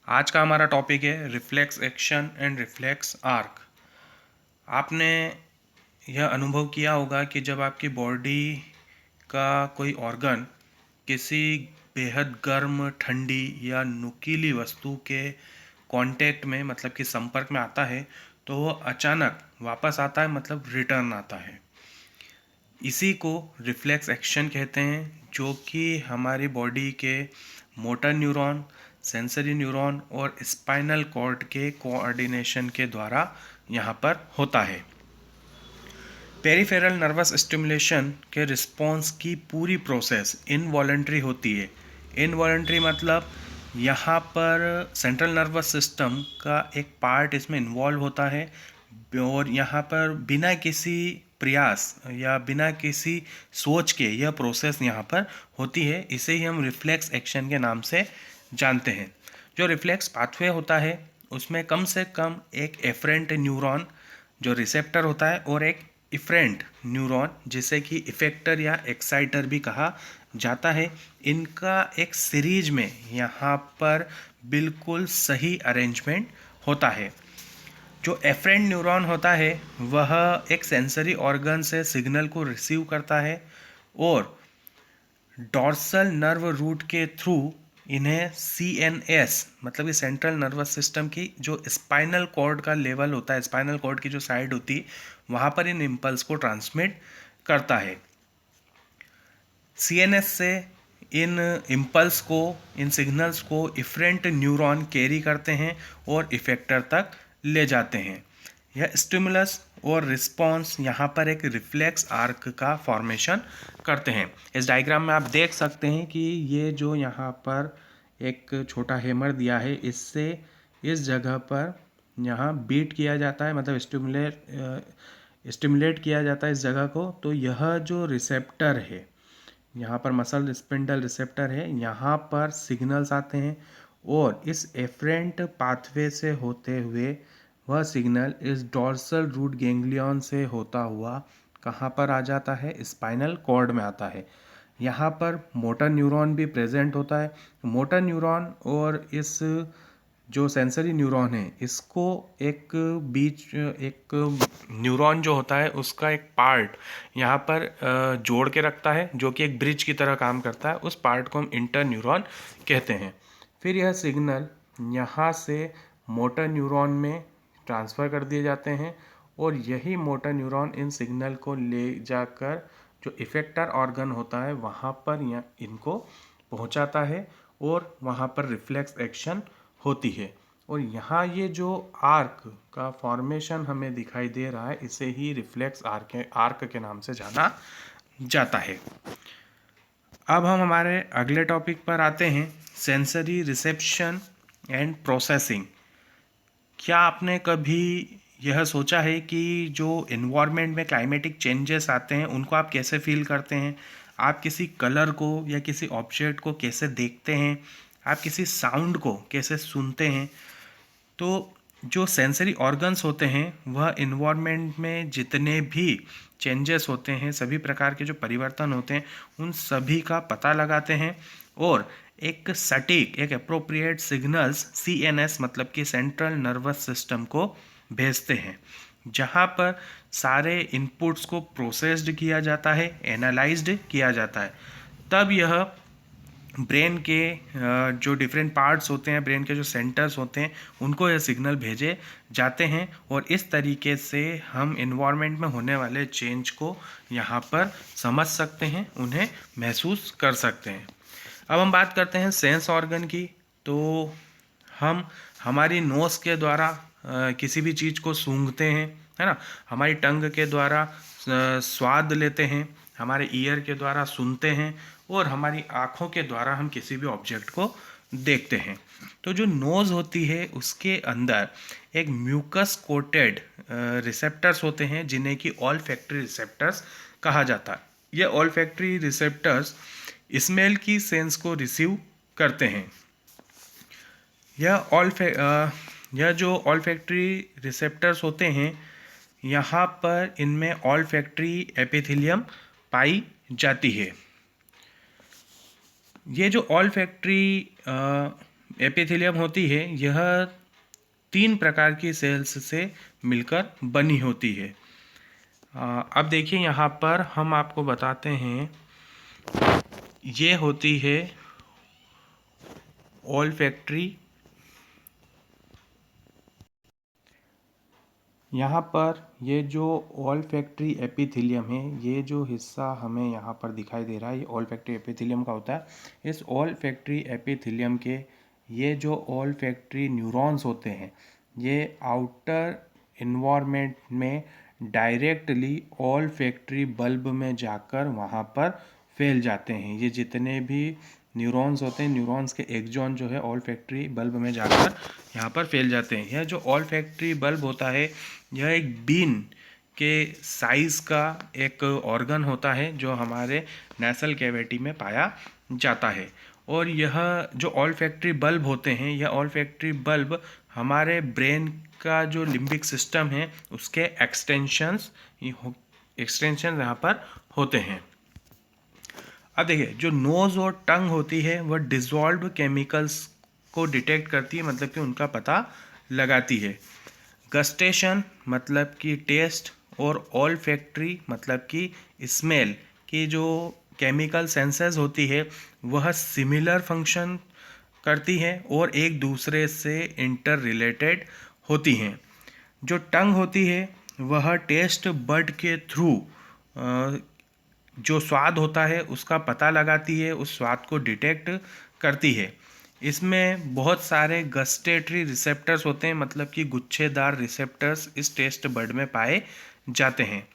आज का हमारा टॉपिक है reflex action and reflex arc. आपने यह अनुभव किया होगा कि जब आपकी बॉडी का कोई ऑर्गन किसी बेहद गर्म, ठंडी या नुकीली वस्तु के कांटेक्ट में मतलब कि संपर्क में आता है तो वो अचानक वापस आता है, मतलब रिटर्न आता है। इसी को रिफ्लेक्स एक्शन कहते हैं, जो कि हमारी बॉडी के मोटर न्यूरॉन, सेंसरी न्यूरॉन और स्पाइनल कॉर्ड के कोऑर्डिनेशन के द्वारा यहाँ पर होता है। पेरिफेरल नर्वस स्टिमुलेशन के रिस्पॉन्स की पूरी प्रोसेस इनवॉलंटरी होती है। इनवॉलंटरी मतलब यहाँ पर सेंट्रल नर्वस सिस्टम का एक पार्ट इसमें इन्वॉल्व होता है और यहाँ पर बिना किसी प्रयास या बिना किसी सोच के यह प्रोसेस यहाँ पर होती है। इसे ही हम रिफ्लेक्स एक्शन के नाम से जानते हैं। जो रिफ्लेक्स पाथवे होता है उसमें कम से कम एक एफरेंट न्यूरॉन जो रिसेप्टर होता है और एक इफरेंट न्यूरॉन जिसे कि इफेक्टर या एक्साइटर भी कहा जाता है, इनका एक सीरीज में यहाँ पर बिल्कुल सही अरेंजमेंट होता है। जो एफरेंट न्यूरॉन होता है वह एक सेंसरी ऑर्गन से सिग्नल को रिसीव करता है और डॉर्सल नर्व रूट के थ्रू इन्हें CNS मतलब कि सेंट्रल नर्वस सिस्टम की जो स्पाइनल कॉर्ड का लेवल होता है, स्पाइनल कॉर्ड की जो साइड होती है वहाँ पर इन इम्पल्स को ट्रांसमिट करता है। CNS से इन इम्पल्स को, इन सिग्नल्स को इफरेंट न्यूरॉन कैरी करते हैं और इफेक्टर तक ले जाते हैं। यह स्टिमुलस और रिस्पॉन्स यहाँ पर एक रिफ्लेक्स आर्क का फॉर्मेशन करते हैं। इस डायग्राम में आप देख सकते हैं कि ये जो यहाँ पर एक छोटा हैमर दिया है, इससे इस जगह पर यहाँ बीट किया जाता है, मतलब स्टिमुलेट किया जाता है इस जगह को। तो यह जो रिसेप्टर है, यहाँ पर मसल स्पिंडल रिसेप्टर है, यहाँ पर सिग्नल्स आते हैं और इस एफरेंट पाथवे से होते हुए वह सिग्नल इस डॉर्सल रूट गैंग्लियन से होता हुआ कहाँ पर आ जाता है, स्पाइनल कॉर्ड में आता है। यहाँ पर मोटर न्यूरॉन भी प्रेजेंट होता है। मोटर न्यूरॉन और इस जो सेंसरी न्यूरॉन है इसको एक एक न्यूरॉन जो होता है उसका एक पार्ट यहाँ पर जोड़ के रखता है, जो कि एक ब्रिज की तरह काम करता है। उस पार्ट को हम इंटर न्यूरॉन कहते हैं। फिर यह सिग्नल यहाँ से मोटर न्यूरॉन में ट्रांसफ़र कर दिए जाते हैं और यही मोटर न्यूरॉन इन सिग्नल को ले जाकर जो इफेक्टर ऑर्गन होता है वहाँ पर इनको पहुँचाता है और वहाँ पर रिफ्लेक्स एक्शन होती है। और यहाँ ये जो आर्क का फॉर्मेशन हमें दिखाई दे रहा है इसे ही रिफ्लेक्स आर्क के नाम से जाना जाता है। अब हम हमारे अगले टॉपिक पर आते हैं, सेंसरी रिसेप्शन एंड प्रोसेसिंग। क्या आपने कभी यह सोचा है कि जो इन्वायरमेंट में क्लाइमेटिक चेंजेस आते हैं उनको आप कैसे फील करते हैं? आप किसी कलर को या किसी ऑब्जेक्ट को कैसे देखते हैं? आप किसी साउंड को कैसे सुनते हैं? तो जो सेंसरी ऑर्गन्स होते हैं वह इन्वायरमेंट में जितने भी चेंजेस होते हैं, सभी प्रकार के जो परिवर्तन होते हैं उन सभी का पता लगाते हैं और एक सटीक, एक अप्रोप्रिएट सिग्नल्स CNS मतलब कि सेंट्रल नर्वस सिस्टम को भेजते हैं, जहाँ पर सारे इनपुट्स को प्रोसेस्ड किया जाता है, एनालाइज्ड किया जाता है। तब यह ब्रेन के जो डिफरेंट पार्ट्स होते हैं, ब्रेन के जो सेंटर्स होते हैं उनको यह सिग्नल भेजे जाते हैं और इस तरीके से हम इन्वायरमेंट में होने वाले चेंज को यहाँ पर समझ सकते हैं, उन्हें महसूस कर सकते हैं। अब हम बात करते हैं सेंस ऑर्गन की। तो हम हमारी नोज़ के द्वारा किसी भी चीज़ को सूंघते हैं, है ना। हमारी टंग के द्वारा स्वाद लेते हैं, हमारे ईयर के द्वारा सुनते हैं और हमारी आँखों के द्वारा हम किसी भी ऑब्जेक्ट को देखते हैं। तो जो नोज़ होती है उसके अंदर एक म्यूकस कोटेड रिसेप्टर्स होते हैं जिन्हें कि ऑल्फैक्टरी रिसेप्टर्स कहा जाता है। ये ऑल्फैक्टरी रिसेप्टर्स स्मेल की सेंस को रिसीव करते हैं। यह जो ऑल्फैक्टरी रिसेप्टर्स होते हैं यहाँ पर इनमें ऑल्फैक्टरी एपिथेलियम पाई जाती है। ये जो ऑल्फैक्टरी एपिथेलियम होती है यह 3 प्रकार की सेल्स से मिलकर बनी होती है। अब देखिए यहाँ पर हम आपको बताते हैं, ये होती है ऑल्फैक्टरी। यहाँ पर ये जो ऑल्फैक्टरी एपिथेलियम है, ये जो हिस्सा हमें यहाँ पर दिखाई दे रहा है, ये ऑल्फैक्टरी एपिथेलियम का होता है। इस ऑल्फैक्टरी एपिथेलियम के ये जो ऑल्फैक्टरी न्यूरॉन्स होते हैं, ये आउटर इन्वायरमेंट में डायरेक्टली ऑल्फैक्टरी बल्ब में जाकर वहाँ पर फैल जाते हैं। ये जितने भी न्यूरॉन्स होते हैं, न्यूरॉन्स के एक्सॉन जो है ऑल्फैक्टरी बल्ब में जाकर यहाँ पर फैल जाते हैं। यह जो ऑल्फैक्टरी बल्ब होता है, यह एक बीन के साइज़ का एक ऑर्गन होता है जो हमारे नेसल कैविटी में पाया जाता है। और यह जो ऑल्फैक्टरी बल्ब होते हैं, यह ऑल्फैक्टरी बल्ब हमारे ब्रेन का जो लिम्बिक सिस्टम है उसके एक्सटेंशन यहाँ पर होते हैं। अब देखिए, जो नोज़ और टंग होती है वह डिज़ोल्व केमिकल्स को डिटेक्ट करती है, मतलब कि उनका पता लगाती है। गस्टेशन मतलब कि टेस्ट, और ऑल्फैक्टरी मतलब कि स्मेल की जो केमिकल सेंसेस होती है वह सिमिलर फंक्शन करती है और एक दूसरे से इंटर रिलेटेड होती हैं। जो टंग होती है वह टेस्ट बड के थ्रू जो स्वाद होता है उसका पता लगाती है, उस स्वाद को डिटेक्ट करती है। इसमें बहुत सारे गस्टेटरी रिसेप्टर्स होते हैं, मतलब कि गुच्छेदार रिसेप्टर्स इस टेस्ट बड में पाए जाते हैं।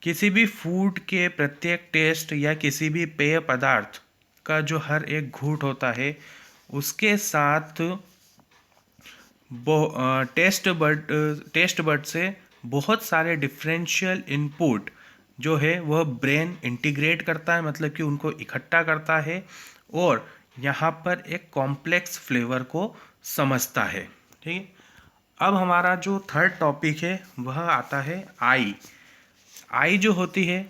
किसी भी फूड के प्रत्येक टेस्ट या किसी भी पेय पदार्थ का जो हर एक घूंट होता है उसके साथ टेस्ट बड से बहुत सारे डिफरेंशियल इनपुट जो है वह ब्रेन इंटीग्रेट करता है, मतलब कि उनको इकट्ठा करता है और यहाँ पर एक कॉम्प्लेक्स फ्लेवर को समझता है। ठीक है, अब हमारा जो थर्ड टॉपिक है वह आता है आई। आई जो होती है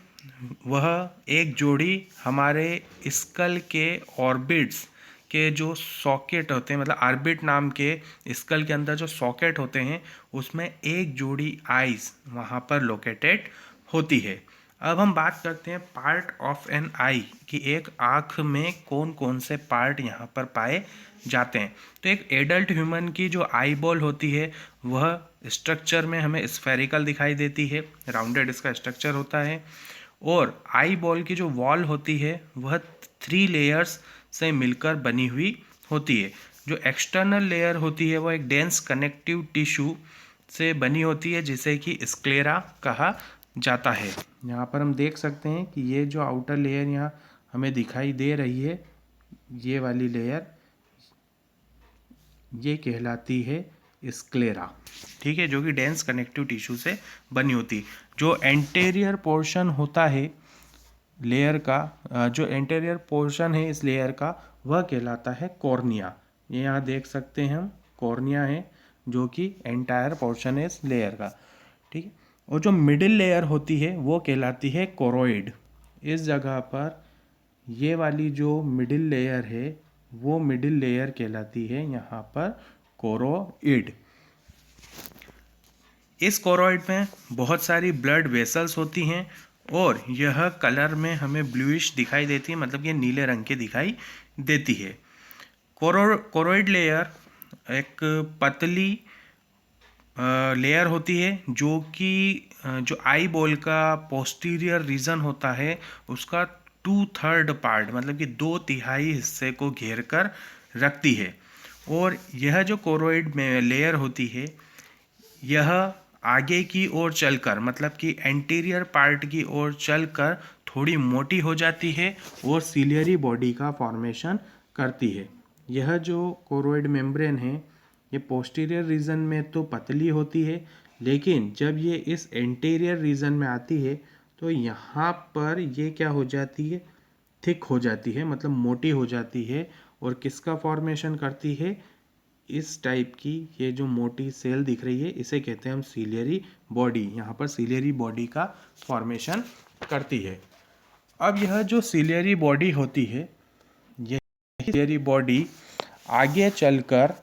वह एक जोड़ी हमारे स्कल के ऑर्बिट्स के जो सॉकेट होते हैं, मतलब ऑर्बिट नाम के स्कल के अंदर जो सॉकेट होते हैं उसमें एक जोड़ी आईज वहाँ पर लोकेटेड होती है। अब हम बात करते हैं पार्ट ऑफ एन आई कि एक आँख में कौन कौन से पार्ट यहाँ पर पाए जाते हैं। तो एक एडल्ट ह्यूमन की जो आई बॉल होती है वह स्ट्रक्चर में हमें स्फेरिकल दिखाई देती है, राउंडेड इसका स्ट्रक्चर होता है। और आई बॉल की जो वॉल होती है वह 3 लेयर्स से मिलकर बनी हुई होती है। जो एक्सटर्नल लेयर होती है वह एक डेंस कनेक्टिव टिश्यू से बनी होती है जिसे कि स्क्लेरा कहा जाता है। यहाँ पर हम देख सकते हैं कि ये जो आउटर लेयर यहाँ हमें दिखाई दे रही है, ये वाली लेयर ये कहलाती है स्क्लेरा। ठीक है, जो कि डेंस कनेक्टिव टिश्यू से बनी होती है। जो एंटेरियर पोर्शन होता है लेयर का, जो एंटेरियर पोर्शन है इस लेयर का वह कहलाता है कॉर्निया। ये यहाँ देख सकते हैं हम, कॉर्निया है जो कि एंटायर पोर्शन है इस लेयर का। ठीक है, और जो मिडिल लेयर होती है वो कहलाती है कोरोइड। इस जगह पर ये वाली जो मिडिल लेयर है वो मिडिल लेयर कहलाती है यहाँ पर कोरोइड। इस कोरोइड में बहुत सारी ब्लड वेसल्स होती हैं और यह कलर में हमें ब्लूइश दिखाई देती है, मतलब ये नीले रंग की दिखाई देती है। कोरोइड लेयर एक पतली लेयर होती है जो कि जो आई बॉल का पोस्टीरियर रीजन होता है उसका 2/3 पार्ट, मतलब कि 2/3 हिस्से को घेर कर रखती है। और यह जो कोरोइड में लेयर होती है यह आगे की ओर चलकर, मतलब कि एंटीरियर पार्ट की ओर चलकर थोड़ी मोटी हो जाती है और सिलियरी बॉडी का फॉर्मेशन करती है। यह जो कोरोइड मेम्ब्रेन है ये पोस्टीरियर रीजन में तो पतली होती है, लेकिन जब ये इस एंटीरियर रीजन में आती है तो यहाँ पर ये क्या हो जाती है, थिक हो जाती है, मतलब मोटी हो जाती है। और किसका फॉर्मेशन करती है, इस टाइप की ये जो मोटी सेल दिख रही है इसे कहते हैं हम सिलियरी बॉडी। यहाँ पर सिलियरी बॉडी का फॉर्मेशन करती है। अब यह जो सिलियरी बॉडी होती है, यह सिलियरी बॉडी आगे चलकर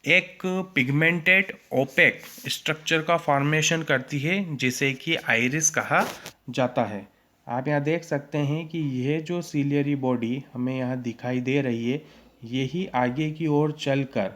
एक पिगमेंटेड ओपेक स्ट्रक्चर का फॉर्मेशन करती है जिसे कि आइरिस कहा जाता है। आप यहाँ देख सकते हैं कि यह जो सीलियरी बॉडी हमें यहाँ दिखाई दे रही है, यही आगे की ओर चलकर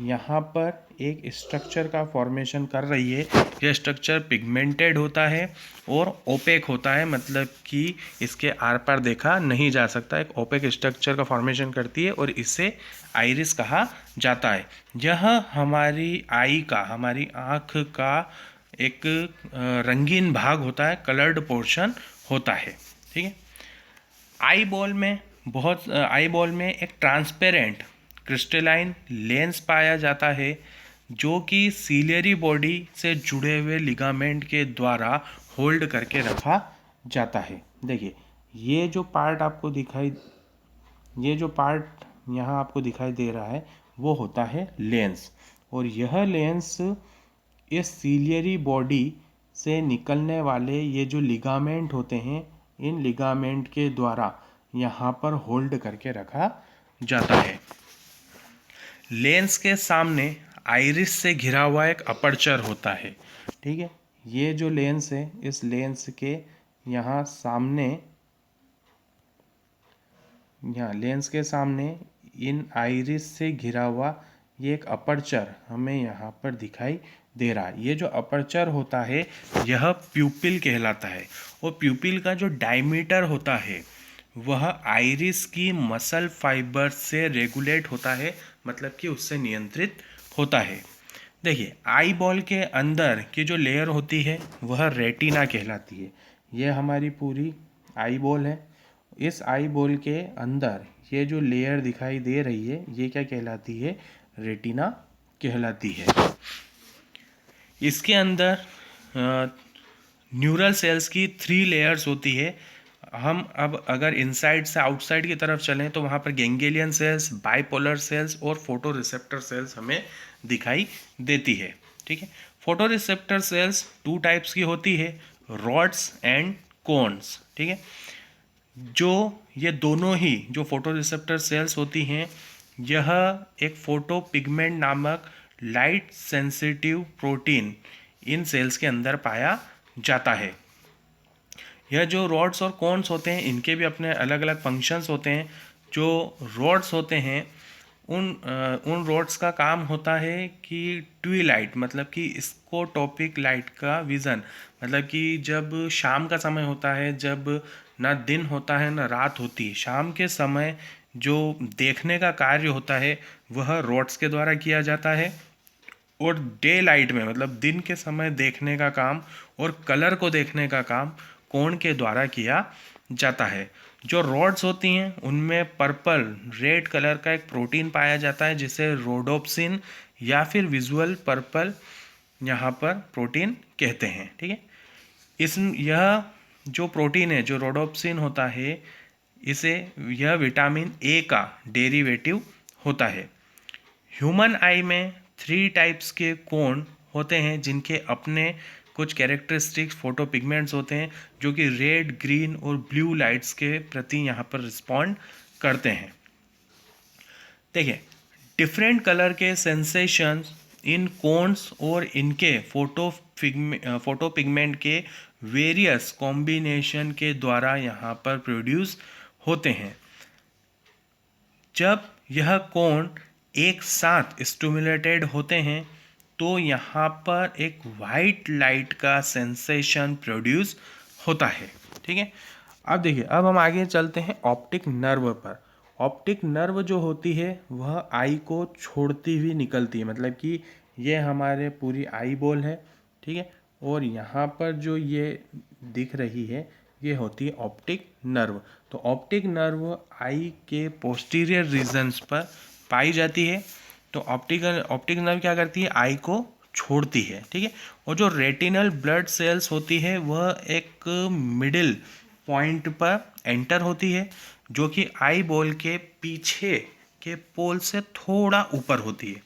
यहाँ पर एक स्ट्रक्चर का फॉर्मेशन कर रही है। यह स्ट्रक्चर पिगमेंटेड होता है और ओपेक होता है, मतलब कि इसके आर पार देखा नहीं जा सकता। एक ओपेक स्ट्रक्चर का फॉर्मेशन करती है और इसे आइरिस कहा जाता है। यह हमारी हमारी आँख का एक रंगीन भाग होता है, कलर्ड पोर्शन होता है। ठीक है। आई बॉल में एक ट्रांसपेरेंट क्रिस्टलाइन लेंस पाया जाता है जो कि सीलियरी बॉडी से जुड़े हुए लिगामेंट के द्वारा होल्ड करके रखा जाता है। देखिए ये जो पार्ट यहाँ आपको दिखाई दे रहा है वो होता है लेंस, और यह लेंस इस सीलियरी बॉडी से निकलने वाले ये जो लिगामेंट होते हैं, इन लिगामेंट के द्वारा यहाँ पर होल्ड करके रखा जाता है। लेंस के सामने आइरिस से घिरा हुआ एक अपर्चर होता है। ठीक है। ये जो लेंस है, इस लेंस के यहाँ लेंस के सामने इन आइरिस से घिरा हुआ ये एक अपर्चर हमें यहाँ पर दिखाई दे रहा है। ये जो अपर्चर होता है यह प्यूपिल कहलाता है, और प्यूपिल का जो डायमीटर होता है वह आइरिस की मसल फाइबर से रेगुलेट होता है, मतलब कि उससे नियंत्रित होता है। देखिए आई बॉल के अंदर की जो लेयर होती है वह रेटिना कहलाती है। यह हमारी पूरी आई बॉल है। इस आई बॉल के अंदर ये जो लेयर दिखाई दे रही है ये क्या कहलाती है? रेटिना कहलाती है। इसके अंदर न्यूरल सेल्स की 3 लेयर्स होती है। हम अब अगर इनसाइड से आउटसाइड की तरफ चलें तो वहाँ पर गैंग्लियन सेल्स, बाइपोलर सेल्स और फोटो रिसेप्टर सेल्स हमें दिखाई देती है। ठीक है। फोटो रिसेप्टर सेल्स 2 टाइप्स की होती है, रॉड्स एंड कोन्स। ठीक है। जो ये दोनों ही जो फोटो रिसेप्टर सेल्स होती हैं, यह एक फोटो पिगमेंट नामक लाइट सेंसिटिव प्रोटीन इन सेल्स के अंदर पाया जाता है। यह जो रॉड्स और कोन्स होते हैं इनके भी अपने अलग अलग फंक्शंस होते हैं। जो रॉड्स होते हैं उन रॉड्स का काम होता है कि ट्विलाइट, मतलब कि इसको टॉपिक लाइट का विज़न, मतलब कि जब शाम का समय होता है, जब ना दिन होता है ना रात होती है, शाम के समय जो देखने का कार्य होता है वह रॉड्स के द्वारा किया जाता है, और डे लाइट में मतलब दिन के समय देखने का काम और कलर को देखने का काम कोण के द्वारा किया जाता है। जो रॉड्स होती हैं उनमें पर्पल रेड कलर का एक प्रोटीन पाया जाता है जिसे रोडोप्सिन या फिर विजुअल पर्पल यहाँ पर प्रोटीन कहते हैं। ठीक है। यह जो प्रोटीन है, जो रोडोप्सिन होता है, यह विटामिन ए का डेरिवेटिव होता है। ह्यूमन आई में 3 टाइप्स के कोण होते हैं जिनके अपने कुछ कैरेक्टरिस्टिक्स फोटो पिगमेंट्स होते हैं जो कि रेड, ग्रीन और ब्लू लाइट्स के प्रति यहाँ पर रिस्पॉन्ड करते हैं। देखिए डिफरेंट कलर के सेंसेशंस इन कोन्स और इनके फोटो पिगमेंट के वेरियस कॉम्बिनेशन के द्वारा यहाँ पर प्रोड्यूस होते हैं। जब यह कोण एक साथ स्टिमुलेटेड होते हैं तो यहाँ पर एक वाइट लाइट का सेंसेशन प्रोड्यूस होता है। ठीक है। अब देखिए, अब हम आगे चलते हैं ऑप्टिक नर्व पर। ऑप्टिक नर्व जो होती है वह आई को छोड़ती हुई निकलती है, मतलब कि ये हमारे पूरी आई बॉल है। ठीक है। और यहाँ पर जो ये दिख रही है ये होती है ऑप्टिक नर्व। तो ऑप्टिक नर्व आई के पोस्टीरियर रीजन्स पर पाई जाती है। तो ऑप्टिक नर्व क्या करती है? आई को छोड़ती है। ठीक है। और जो रेटिनल ब्लड सेल्स होती है वह एक मिडिल पॉइंट पर एंटर होती है जो कि आई बॉल के पीछे के पोल से थोड़ा ऊपर होती है।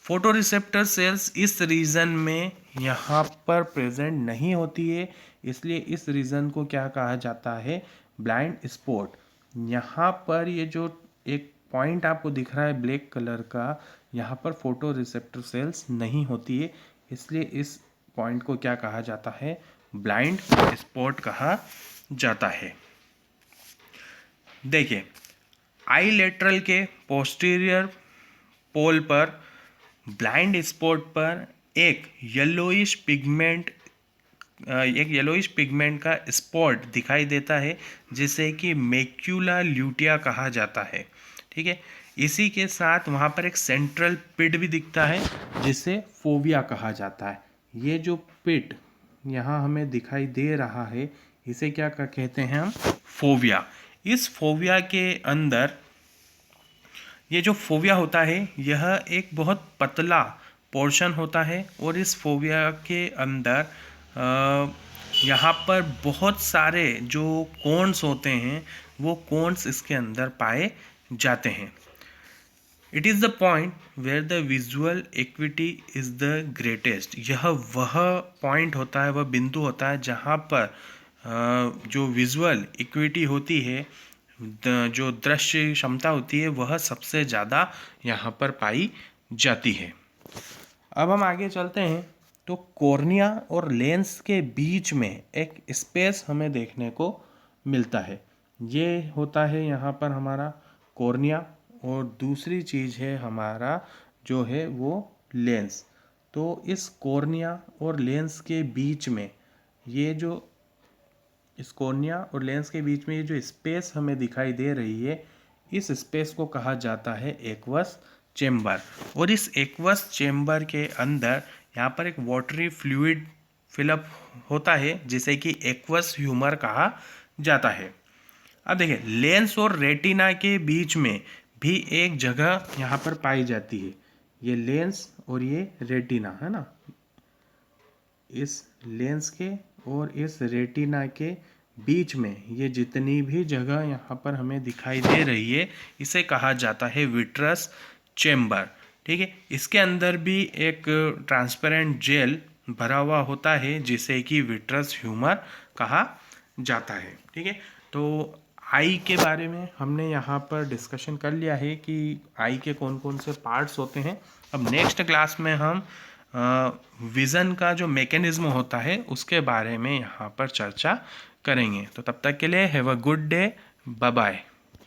फोटो रिसेप्टर सेल्स इस रीजन में यहाँ पर प्रेजेंट नहीं होती है, इसलिए इस रीजन को क्या कहा जाता है? Blind spot. यहाँ पर ये जो एक पॉइंट आपको दिख रहा है ब्लैक कलर का, यहाँ पर फोटो रिसेप्टर सेल्स नहीं होती है, इसलिए इस पॉइंट को क्या कहा जाता है, ब्लाइंड स्पॉट कहा जाता है। देखिए, आई लेटरल के पोस्टीरियर पोल पर ब्लाइंड स्पॉट पर एक येलोइश पिगमेंट का स्पॉट दिखाई देता है जिसे कि मैक्यूला ल्यूटिया कहा जाता है। ठीक है, इसी के साथ वहाँ पर एक सेंट्रल पिट भी दिखता है जिसे फोविया कहा जाता है। ये जो पिट यहाँ हमें दिखाई दे रहा है इसे क्या कहते हैं हम, फोविया। इस फोविया के अंदर ये जो फोविया होता है यह एक बहुत पतला पोर्शन होता है और इस फोविया के अंदर यहाँ पर बहुत सारे जो कोन्स होते हैं वो कोन्स इसके अंदर पाए जाते हैं। It is the point where the visual acuity is the greatest. यह वह पॉइंट होता है, वह बिंदु होता है जहाँ पर जो विजुअल इक्विटी होती है, जो दृश्य क्षमता होती है, वह सबसे ज़्यादा यहाँ पर पाई जाती है। अब हम आगे चलते हैं तो कॉर्निया और लेंस के बीच में एक स्पेस हमें देखने को मिलता है। ये होता है यहाँ पर हमारा कॉर्निया और दूसरी चीज़ है हमारा जो है वो लेंस। तो इस कॉर्निया और लेंस के बीच में ये जो इस कॉर्निया और लेंस के बीच में ये जो स्पेस हमें दिखाई दे रही है, इस स्पेस को कहा जाता है एक्वस चेम्बर। और इस एक्वस चेम्बर के अंदर यहाँ पर एक वाटरी फ्लूइड फिलअप होता है जिसे कि एक्वस ह्यूमर कहा जाता है। अब देखिए, लेंस और रेटिना के बीच में भी एक जगह यहाँ पर पाई जाती है। ये लेंस और ये रेटिना है ना, इस लेंस के और इस रेटिना के बीच में ये जितनी भी जगह यहाँ पर हमें दिखाई दे रही है इसे कहा जाता है विट्रस चेम्बर। ठीक है, इसके अंदर भी एक ट्रांसपेरेंट जेल भरा हुआ होता है जिसे कि विट्रस ह्यूमर कहा जाता है। ठीक है, तो आई के बारे में हमने यहाँ पर डिस्कशन कर लिया है कि आई के कौन कौन से पार्ट्स होते हैं। अब नेक्स्ट क्लास में हम विज़न का जो मैकेनिज्म होता है उसके बारे में यहाँ पर चर्चा करेंगे। तो तब तक के लिए have a good day, bye bye.